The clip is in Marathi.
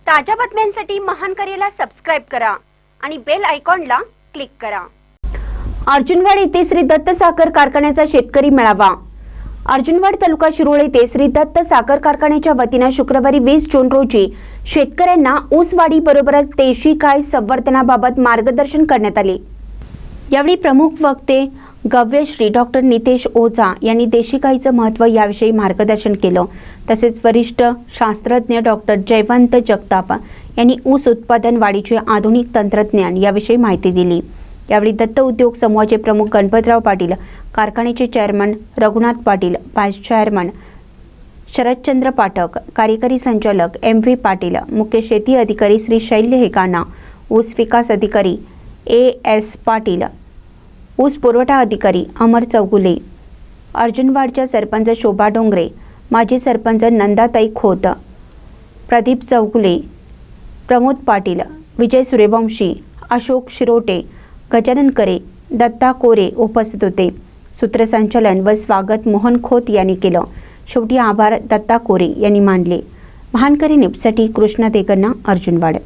ताज्या बातम्यांसाठी महानकरेला सबस्क्राइब करा आणि बेल आयकॉनला क्लिक करा। अर्जुनवाड येथे श्री दत्त साखर कारखान्याचा शेतकरी मेळावा। अर्जुनवाड तालुका शिरोळ येथे श्री दत्त साखर कारखान्याच्या वतीने शुक्रवारी 20 जून रोजी शेतकऱ्यांना ऊसवाढी बरोबरच देशी गाय संवर्धनाबाबत मार्गदर्शन करण्यात आले। यावेळी प्रमुख वक्ते गव्यश्री डॉक्टर नितेश ओझा यांनी देशी गायीचे महत्त्व याविषयी मार्गदर्शन केलं। तसेच वरिष्ठ शास्त्रज्ञ डॉक्टर जयवंत जगताप यांनी ऊस उत्पादन वाढीचे आधुनिक तंत्रज्ञान याविषयी माहिती दिली। यावेळी दत्त उद्योग समूहाचे प्रमुख गणपतराव पाटील, कारखान्याचे chairman Raghunath Patil, vice chairman Sharadchandra Pathak, कार्यकारी संचालक MV पाटील, मुख्य शेती अधिकारी श्री शैल्य हेकाना, ऊस विकास अधिकारी AS पाटील, ऊस पुरवठा अधिकारी अमर चौगुले, अर्जुनवाडच्या सरपंच शोभा डोंगरे, माजी सरपंच नंदाताई खोत, प्रदीप चौगुले, प्रमोद पाटील, विजय सूर्यवंशी, अशोक शिरोटे, गजानन करे, दत्ता कोरे उपस्थित होते। सूत्रसंचालन व स्वागत मोहन खोत यांनी केलं। शेवटी आभार दत्ता कोरे यांनी मानले। महानकरी न्यूजसाठी कृष्णा देगन्ना, अर्जुनवाड।